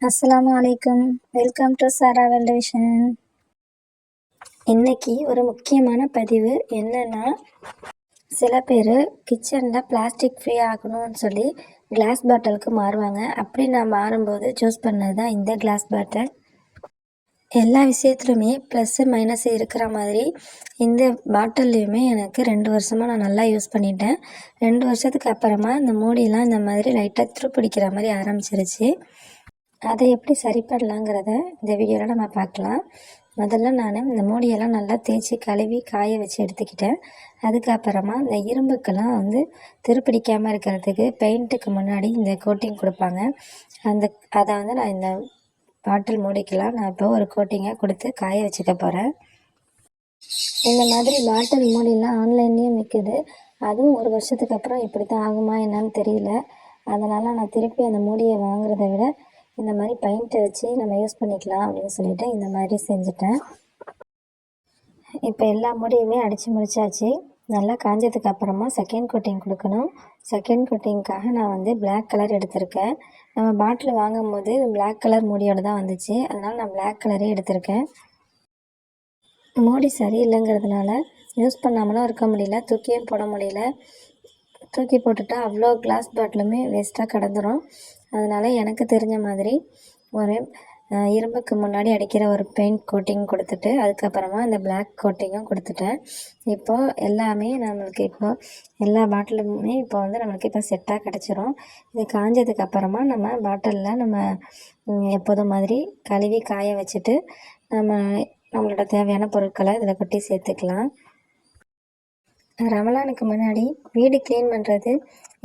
அஸ்ஸலாமு அலைக்கும். Welcome to Sara World Vision. இன்னைக்கு ஒரு முக்கியமான பதிவு என்னன்னா, சில பேர் கிச்சனில் பிளாஸ்டிக் ஃப்ரீ ஆகணும்னு சொல்லி கிளாஸ் பாட்டிலுக்கு மாறுவாங்க. அப்படி நான் மாறும்போது சூஸ் பண்ணது தான் இந்த கிளாஸ் பாட்டில். எல்லா விஷயத்துலையுமே ப்ளஸ்ஸு மைனஸ் இருக்கிற மாதிரி இந்த பாட்டில்லையுமே எனக்கு 2 வருஷமாக நான் நல்லா யூஸ் பண்ணிட்டேன். 2 வருஷத்துக்கு அப்புறமா இந்த மூடியெலாம் இந்த மாதிரி லைட்டாக துருப்பிடிக்கிற மாதிரி ஆரம்பிச்சிருச்சு. அதை எப்படி சரி பண்ணலாங்கிறத இந்த வீடியோவில் நம்ம பார்க்கலாம். முதல்ல நான் இந்த மூடியெல்லாம் நல்லா தேய்ச்சி கழுவி காய வச்சு எடுத்துக்கிட்டேன். அதுக்கப்புறமா இந்த இரும்புக்கெல்லாம் துருப்பிடிக்காமல் இருக்கிறதுக்கு பெயிண்ட்டுக்கு முன்னாடி இந்த கோட்டிங் கொடுப்பாங்க. அதை நான் இந்த பாட்டில் மூடிக்கலாம் நான் இப்போ ஒரு கோட்டிங்கை கொடுத்து காய வச்சுக்க போகிறேன். இந்த மாதிரி பாட்டில் மூடிலாம் ஆன்லைன்லேயும் விற்குது. அதுவும் ஒரு வருஷத்துக்கு அப்புறம் இப்படி தான் ஆகுமா என்னன்னு தெரியல. அதனால் நான் திருப்பி அந்த மூடியை வாங்குறத விட இந்த மாதிரி பெயிண்ட்டை வச்சு நம்ம யூஸ் பண்ணிக்கலாம் அப்படின்னு சொல்லிட்டு இந்த மாதிரி செஞ்சுட்டேன். இப்போ எல்லா மூடியுமே அடித்து முடிச்சாச்சு. நல்லா காஞ்சதுக்கு அப்புறமா செகண்ட் கோட்டிங் கொடுக்கணும். செகண்ட் கோட்டிங்க்காக நான் பிளாக் கலர் எடுத்திருக்கேன். நம்ம பாட்டில் வாங்கும் போது பிளாக் கலர் மூடியோடு தான் வந்துச்சு. அதனால் நான் பிளாக் கலரே எடுத்திருக்கேன். மூடி சரியில்லைங்கிறதுனால யூஸ் பண்ணாமலும் இருக்க முடியல, தூக்கியும் போட முடியல. தூக்கி போட்டுட்டா அவ்வளோ கிளாஸ் பாட்டிலுமே வேஸ்ட்டாக கிடந்துரும். அதனால் எனக்கு தெரிஞ்ச மாதிரி ஒரு இரும்புக்கு முன்னாடி அடிக்கிற ஒரு பெயிண்ட் கோட்டிங் கொடுத்துட்டு அதுக்கப்புறமா இந்த பிளாக் கோட்டிங்கும் கொடுத்துட்டேன். இப்போது எல்லாமே நம்மளுக்கு எல்லா பாட்டிலுமே நம்மளுக்கு இப்போ செட்டாக கிடச்சிரும். இது காஞ்சதுக்கு அப்புறமா நம்ம பாட்டிலில் நம்ம எப்போதும் மாதிரி கழுவி காய வச்சுட்டு நம்மளோட தேவையான பொருட்களை இதில் கொட்டி சேர்த்துக்கலாம். ரமலானுக்கு முன்னாடி வீடு க்ளீன் பண்ணுறது,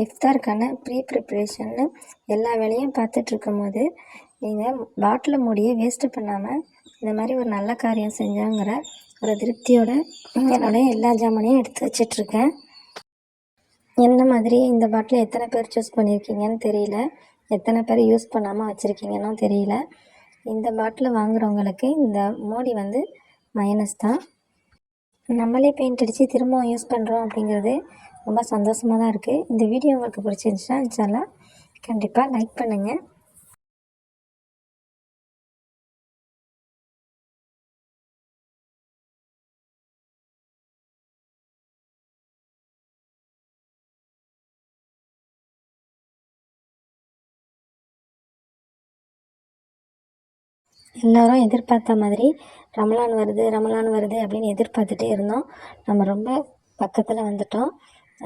இஃப்தாருக்கான ப்ரிப்ரேஷன்னு எல்லா வேலையும் பார்த்துட்ருக்கும் போது நீங்கள் பாட்டில் மூடியை வேஸ்ட்டு பண்ணாமல் இந்த மாதிரி ஒரு நல்ல காரியம் செஞ்சாங்கிற ஒரு திருப்தியோடு என்னுடைய எல்லா ஜாமானையும் எடுத்து வச்சிட்ருக்கேன். என்ன மாதிரி இந்த பாட்டில் எத்தனை பேர் சூஸ் பண்ணியிருக்கீங்கன்னு தெரியல, எத்தனை பேர் யூஸ் பண்ணாமல் வச்சுருக்கீங்கன்னு தெரியல. இந்த பாட்டில் வாங்குகிறவங்களுக்கு இந்த மூடி மைனஸ் தான். நம்மளே பெயிண்ட் அடித்து திரும்பவும் யூஸ் பண்ணுறோம் அப்படிங்கிறது ரொம்ப சந்தோஷமாக தான் இருக்குது. இந்த வீடியோ உங்களுக்கு பிடிச்சிருந்துச்சுன்னா இன்ஷால்லா கண்டிப்பாக லைக் பண்ணுங்கள். எல்லோரும் எதிர்பார்த்த மாதிரி ரமலான் வருது அப்படின்னு எதிர்பார்த்துட்டே இருந்தோம். நம்ம ரொம்ப பக்கத்தில் வந்துட்டோம்.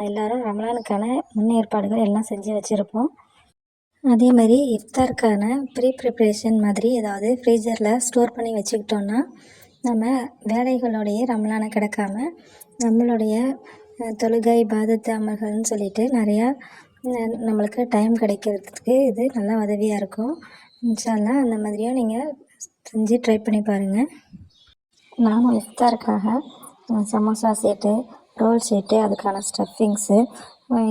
எல்லோரும் ரமலானுக்கான முன்னேற்பாடுகள் எல்லாம் செஞ்சு வச்சுருப்போம். அதே மாதிரி இஃப்தாருக்கான ப்ரிப்ரேஷன் மாதிரி ஏதாவது ஃப்ரீசரில் ஸ்டோர் பண்ணி வச்சுக்கிட்டோன்னா நம்ம வேலைகளோடைய ரமலானை கிடக்காம நம்மளுடைய தொழுகை இபாதத் அமல்கள்னு சொல்லிட்டு நிறையா நம்மளுக்கு டைம் கிடைக்கிறதுக்கு இது நல்லா உதவியாக இருக்கும். இன்ஷால்லா அந்த மாதிரியும் நீங்கள் செஞ்சு ட்ரை பண்ணி பாருங்கள். நானும் இஃப்தாருக்காக சமோசா செட்டு, ரோல் செட்டு, அதுக்கான ஸ்டஃபிங்ஸு,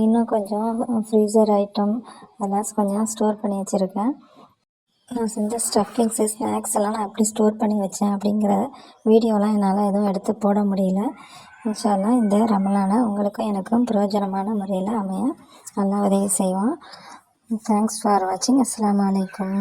இன்னும் கொஞ்சம் ஃப்ரீசர் ஐட்டம் அதெல்லாம் கொஞ்சம் ஸ்டோர் பண்ணி வச்சுருக்கேன். நான் செஞ்ச ஸ்டஃபிங்ஸு, ஸ்நாக்ஸ் எல்லாம் நான் எப்படி ஸ்டோர் பண்ணி வச்சேன் அப்படிங்கிற வீடியோலாம் என்னால் எதுவும் எடுத்து போட முடியல. இன்ஷா அல்லாஹ் இந்த ரமலானை உங்களுக்கும் எனக்கும் பிரயோஜனமான முறையில் அமைய அல்லாஹ் உதவி செய்வான். தேங்க்ஸ் ஃபார் வாட்சிங். அஸ்ஸலாமு அலைக்கும்.